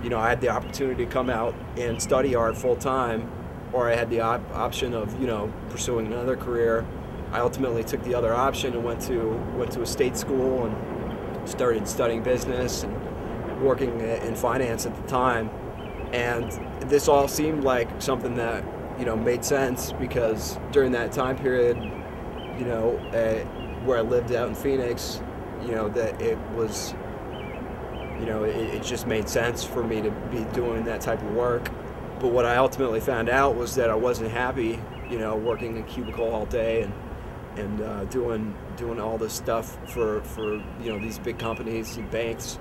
I had the opportunity to come out and study art full time, or I had the option of, pursuing another career. I ultimately took the other option and went to a state school and started studying business and working in finance at the time. And this all seemed like something that, made sense, because during that time period, where I lived out in Phoenix, that it was, it just made sense for me to be doing that type of work. But what I ultimately found out was that I wasn't happy, working in a cubicle all day and doing all this stuff for these big companies and banks,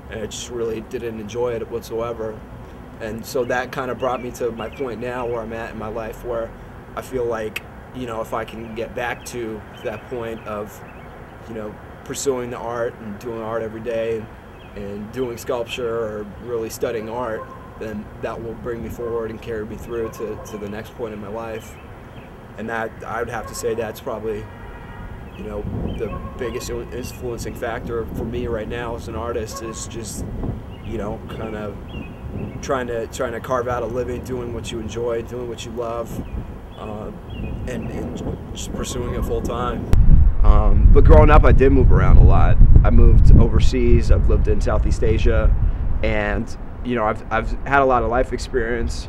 and I just really didn't enjoy it whatsoever. And so that kind of brought me to my point now where I'm at in my life, where I feel like, if I can get back to that point of, pursuing the art and doing art every day and doing sculpture or really studying art, then that will bring me forward and carry me through to the next point in my life. And that, I would have to say, that's probably, the biggest influencing factor for me right now as an artist, is just, kind of trying to carve out a living doing what you enjoy, doing what you love, and just pursuing it full time. But growing up, I did move around a lot. I moved overseas. I've lived in Southeast Asia, and I've had a lot of life experience.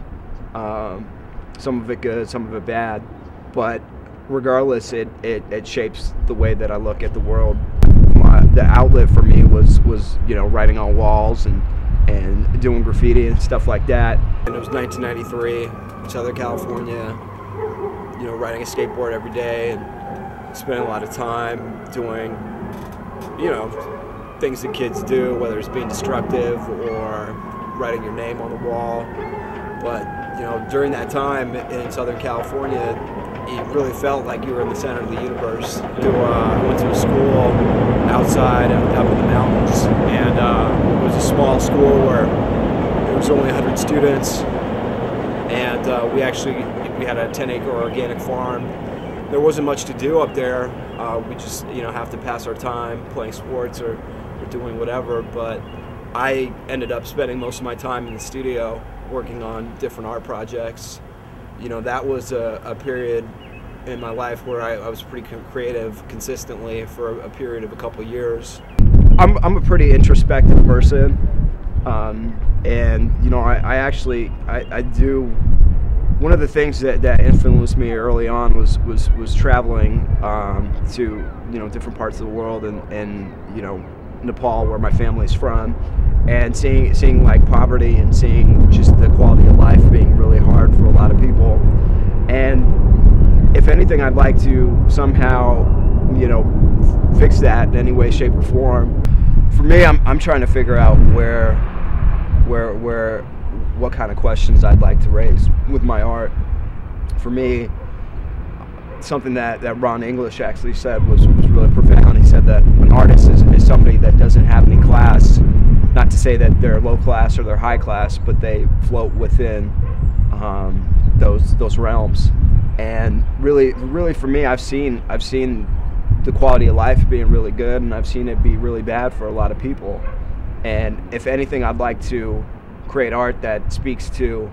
Some of it good, some of it bad, but regardless, it shapes the way that I look at the world. The outlet for me was writing on walls and doing graffiti and stuff like that. And it was 1993, Southern California, riding a skateboard every day and spending a lot of time doing, things that kids do, whether it's being destructive or writing your name on the wall. But, during that time in Southern California, it really felt like you were in the center of the universe. I went to a school outside, up in the mountains, and it was a small school where there was only 100 students, and we had a 10-acre organic farm. There wasn't much to do up there. We just have to pass our time playing sports or doing whatever. But I ended up spending most of my time in the studio working on different art projects. That was a period in my life where I was pretty creative consistently for a period of a couple years. I'm a pretty introspective person, and I do. One of the things that influenced me early on was traveling to different parts of the world, and Nepal, where my family's from, and seeing like poverty and seeing just the quality of life being really hard for a lot of people. And if anything, I'd like to somehow fix that in any way, shape, or form. For me, I'm trying to figure out what kind of questions I'd like to raise with my art. For me, something that Ron English actually said was really profound. He said that an artist is somebody that doesn't have any class. Not to say that they're low class or they're high class, but they float within those realms. And really for me, I've seen the quality of life being really good, and I've seen it be really bad for a lot of people. And if anything, I'd like to create art that speaks to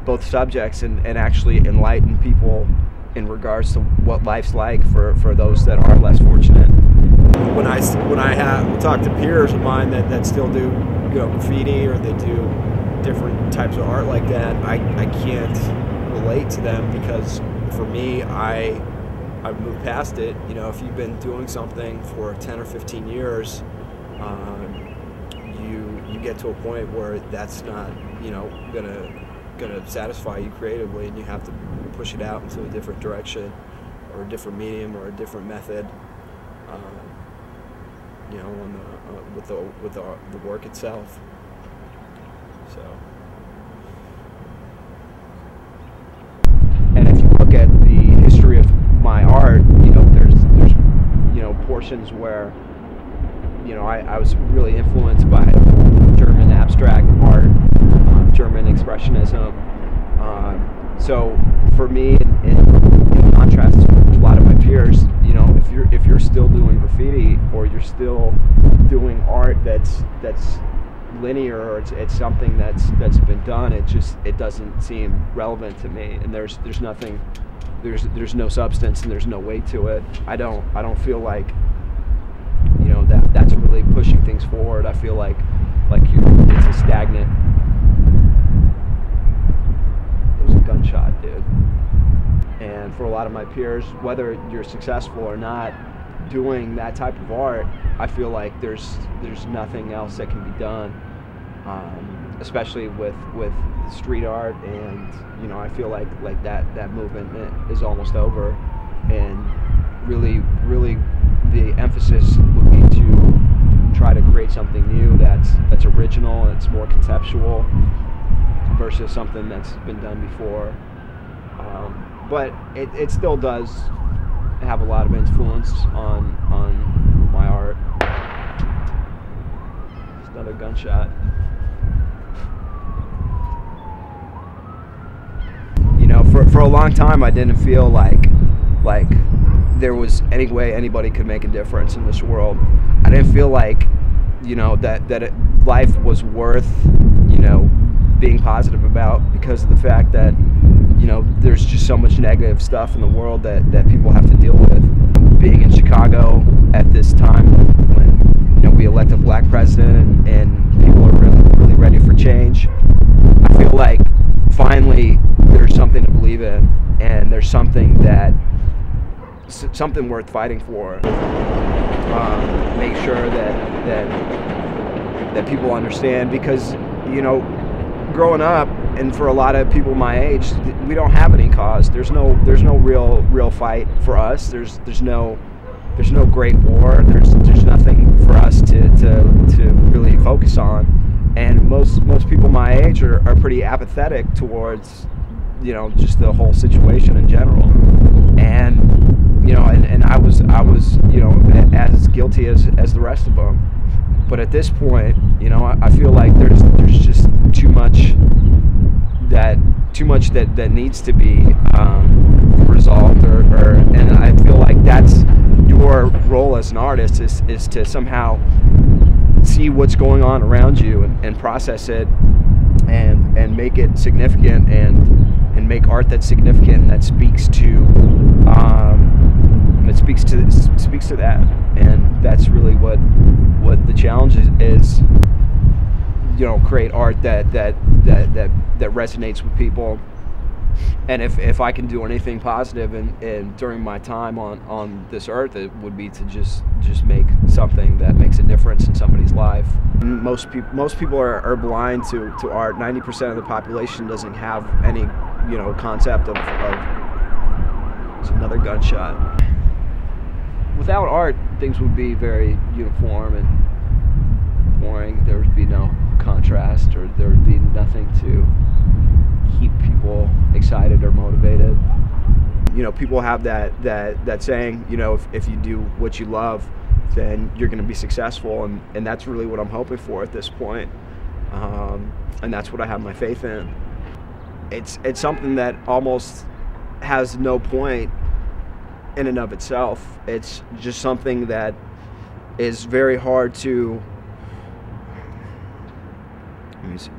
both subjects and actually enlighten people in regards to what life's like for those that are less fortunate. When I talk to peers of mine that still do graffiti, or they do different types of art like that, I can't relate to them, because for me, I've moved past it. If you've been doing something for 10 or 15 years, you get to a point where that's not gonna satisfy you creatively, and you have to push it out into a different direction or a different medium or a different method. With the work itself. So. And if you look at the history of my art, there's portions where I was really influenced by German abstract art, German expressionism. So for me, in contrast to a lot of my peers, if you're still doing graffiti, or you're still doing art that's linear, or it's something that's been done. It doesn't seem relevant to me, and there's nothing, there's no substance, and there's no weight to it. I don't feel like, you know, that's really pushing things forward. I feel like it's a stagnant. It was a gunshot, dude. And for a lot of my peers, whether you're successful or not doing that type of art, I feel like there's nothing else that can be done, especially with street art. And you know, I feel like that movement is almost over, and really the emphasis would be to try to create something new that's original and it's more conceptual versus something that's been done before. But it still does have a lot of influence on my art. It's another gunshot. You know, for a long time I didn't feel like there was any way anybody could make a difference in this world. I didn't feel like, you know, that life was worth, you know, being positive about, because of the fact that, you know, there's just so much negative stuff in the world that people have to deal with. Being in Chicago at this time when, you know, we elect a black president and people are really ready for change, I feel like finally there's something to believe in, and there's something worth fighting for. Make sure that people understand, because, you know, growing up, and for a lot of people my age, we don't have any cause. There's no real fight for us. There's no great war. There's nothing for us to really focus on. And most people my age are pretty apathetic towards, you know, just the whole situation in general. And, you know, and I was, you know, as guilty as the rest of them. But at this point, you know, I feel like there's just too much that needs to be resolved, and I feel like that's your role as an artist, is to somehow see what's going on around you and process it and make it significant, and make art that's significant, that speaks to that. And that's really what the challenge is, you know, create art that resonates with people. And if I can do anything positive and during my time on this earth, it would be to just make something that makes a difference in somebody's life. Most people are blind to art. 90% of the population doesn't have any, you know, concept of it's another gunshot. Without art, things would be very uniform and boring. There would be no contrast, or there would be nothing to keep people excited or motivated. You know, people have that saying, you know, if you do what you love, then you're going to be successful, and that's really what I'm hoping for at this point. And that's what I have my faith in. It's something that almost has no point in and of itself. It's just something that is very hard to, let me see.